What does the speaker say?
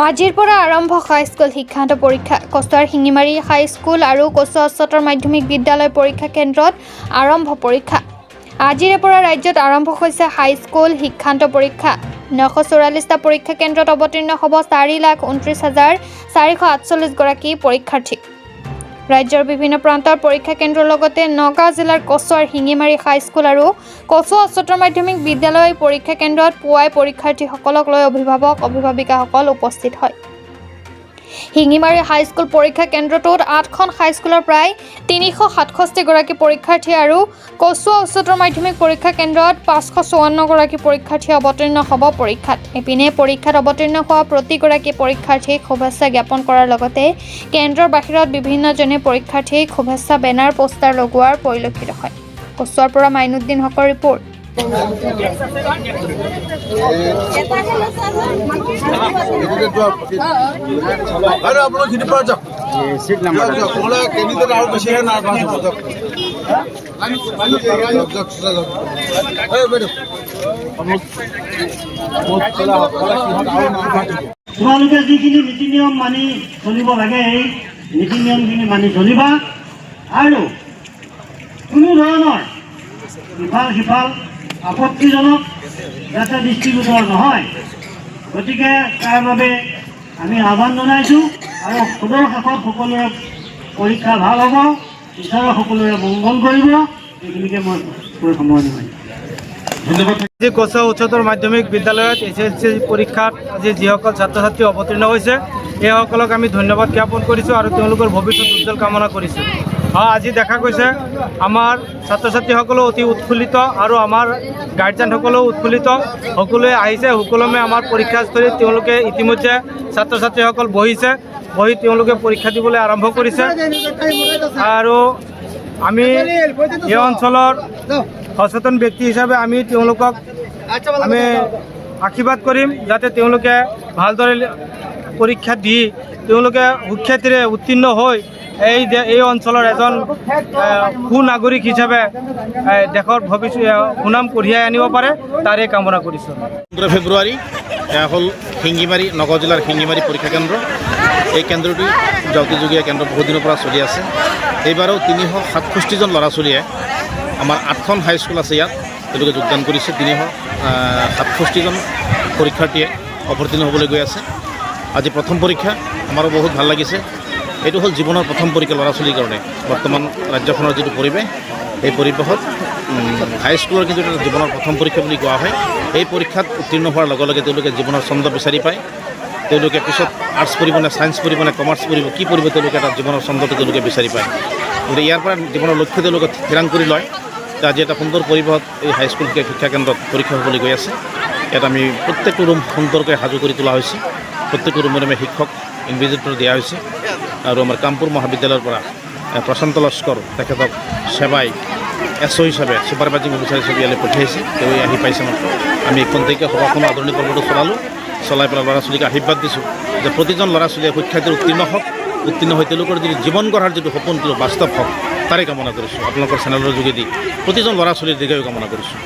আজিৰ পৰা আৰম্ভ হাইস্কুল শিক্ষান্ত পৰীক্ষা। কচুৱাৰ শিঙিমাৰী হাইস্কুল আৰু কচুৱা উচ্চতৰ মাধ্যমিক বিদ্যালয় পৰীক্ষা কেন্দ্ৰত আৰম্ভ পৰীক্ষা। আজিৰে পৰা ৰাজ্যত আৰম্ভ হৈছে হাইস্কুল শিক্ষান্ত পৰীক্ষা। 944টা পৰীক্ষা কেন্দ্ৰত অৱতীৰ্ণ হ'ব 4,29,448 গৰাকী পৰীক্ষাৰ্থী। ৰাজ্যৰ বিভিন্ন প্ৰান্তৰ পৰীক্ষা কেন্দ্ৰৰ লগতে নগাঁও জিলাৰ কচুৱাৰ শিঙিমাৰী হাইস্কুল আৰু কচুৱা উচ্চতৰ মাধ্যমিক বিদ্যালয় পৰীক্ষা কেন্দ্ৰত পুৱাই পৰীক্ষাৰ্থীসকলক লৈ অভিভাৱিকাসকল উপস্থিত হয়। শিঙিমাৰী হাইস্কুল পৰীক্ষা কেন্দ্ৰটোত 8খন হাইস্কুলৰ প্ৰায় 367 গৰাকী পৰীক্ষাৰ্থী আৰু কচুৱা উচ্চতৰ মাধ্যমিক পৰীক্ষা কেন্দ্ৰত 554 গৰাকী পৰীক্ষাৰ্থী অৱতীৰ্ণ হ'ব পৰীক্ষাত। এপিনে পৰীক্ষাত অৱতীৰ্ণ হোৱা প্ৰতিগৰাকী পৰীক্ষাৰ্থীক শুভেচ্ছা জ্ঞাপন কৰাৰ লগতে কেন্দ্ৰৰ বাহিৰত বিভিন্নজনে পৰীক্ষাৰ্থীক শুভেচ্ছা বেনাৰ পোষ্টাৰ লগোৱাৰ পৰিলক্ষিত হয়। কচুৱাৰ পৰা মাইনুদ্দিন হকৰ ৰিপৰ্ট। তোমালোকে যিখিনি নীতি নিয়ম মানি চলিব লাগে এই নীতি নিয়মখিনি মানি চলিবা আৰু কোনো ধৰণৰ ইফাল সিফাল আপত্তিজনক যাতে দৃষ্টিগোচৰ নহয়। গতিকে তাৰ বাবে আমি আহ্বান জনাইছোঁ আৰু সুদৰ শেষত সকলোৰে পৰীক্ষা ভাল হ'ব, ঈশ্বৰে সকলোৰে মংগল কৰিব। এইখিনিকে মই কৈ সামৰণি মাৰিম। ধন্যবাদ। আজি কচুৱা উচ্চতৰ মাধ্যমিক বিদ্যালয়ত SSLC পৰীক্ষাত আজি যিসকল ছাত্ৰ ছাত্ৰী অৱতীৰ্ণ হৈছে সেইসকলক আমি ধন্যবাদ জ্ঞাপন কৰিছোঁ আৰু তেওঁলোকৰ ভৱিষ্যত উজ্জ্বল কামনা কৰিছোঁ। আজি দেখা গৈছে আমাৰ ছাত্ৰ ছাত্ৰীসকলো অতি উৎফুল্লিত আৰু আমাৰ গাৰ্জেনসকলেও উৎফুল্লিত। সকলোৱে আহিছে সুকলমে আমাৰ পৰীক্ষাস্থলীত। তেওঁলোকে ইতিমধ্যে ছাত্ৰ ছাত্ৰীসকল বহি তেওঁলোকে পৰীক্ষা দিবলৈ আৰম্ভ কৰিছে আৰু আমি এই অঞ্চলৰ সচেতন ব্যক্তি হিচাপে আমি তেওঁলোকক আশীৰ্বাদ কৰিম যাতে তেওঁলোকে ভালদৰে পৰীক্ষা দি তেওঁলোকে সুখ্যাতিৰে উত্তীৰ্ণ হৈ এই অঞ্চলৰ এজন সুনাগৰিক হিচাপে দেশৰ সুনাম কঢ়িয়াই আনিব পাৰে তাৰে কামনা কৰিছোঁ। 15 ফেব্ৰুৱাৰী এয়া হ'ল শিঙিমাৰী নগাঁও জিলাৰ শিঙিমাৰী পৰীক্ষা কেন্দ্ৰ। এই কেন্দ্ৰটি জাতিযোগীয়া কেন্দ্ৰ বহুত দিনৰ পৰা চলি আছে। এইবাৰো 367জন ল'ৰা ছোৱালীয়ে আমাৰ 8খন হাইস্কুল আছে ইয়াত তেওঁলোকে যোগদান কৰিছে। 367জন পৰীক্ষাৰ্থীয়ে অৱতীৰ্ণ হ'বলৈ গৈ আছে। আজি প্ৰথম পৰীক্ষা আমাৰো বহুত ভাল লাগিছে। এইটো হ'ল জীৱনৰ প্ৰথম পৰীক্ষা ল'ৰা ছোৱালীৰ কাৰণে। বৰ্তমান ৰাজ্যখনৰ যিটো পৰিৱেশ এই পৰিৱেশত হাইস্কুলৰ কিন্তু এটা জীৱনৰ প্ৰথম পৰীক্ষা বুলি কোৱা হয়। এই পৰীক্ষাত উত্তীৰ্ণ হোৱাৰ লগে লগে তেওঁলোকে জীৱনৰ ছন্দ বিচাৰি পায়। তেওঁলোকে পিছত আৰ্টছ পঢ়িব নে ছায়েন্স পঢ়িব নে কমাৰ্চ পঢ়িব কি পঢ়িব তেওঁলোকে এটা জীৱনৰ ছন্দটো তেওঁলোকে বিচাৰি পায়। গতিকে ইয়াৰ পৰা জীৱনৰ লক্ষ্য তেওঁলোকে থিৰাং কৰি লয়। আজি এটা সুন্দৰ পৰিৱেশত এই হাইস্কুল শিক্ষা কেন্দ্ৰত পৰীক্ষা হ'বলৈ গৈ আছে। ইয়াত আমি প্ৰত্যেকটো ৰুম সুন্দৰকৈ সাজু কৰি তোলা হৈছে। প্ৰত্যেকটো ৰুমত আমি শিক্ষক ইনভিজিলেটৰ দিয়া হৈছে আৰু আমাৰ কামপুৰ মহাবিদ্যালয়ৰ পৰা প্ৰশান্ত লস্কৰ তেখেতক সেৱাই SO হিচাপে ছুপাৰভাইজিং অফিচাৰ হিচাপে ইয়ালৈ পঠিয়াইছে। তেওঁ আহি পাইছে মাত্ৰ। আমি খন্তেকীয়া সভাখনৰ আদৰণি পৰ্বটো চলাই পেলাই ল'ৰা ছোৱালীক আশীৰ্বাদ দিছোঁ যে প্ৰতিজন ল'ৰা ছোৱালীয়ে সুখ্যাতিৰ উত্তীৰ্ণ হৈ তেওঁলোকৰ যিটো জীৱন গঢ়াৰ যিটো সপোন বাস্তৱ হওক তাৰে কামনা কৰিছোঁ। আপোনালোকৰ চেনেলৰ যোগেদি প্ৰতিজন ল'ৰা ছোৱালীৰ দীৰ্ঘায়ু কামনা কৰিছোঁ।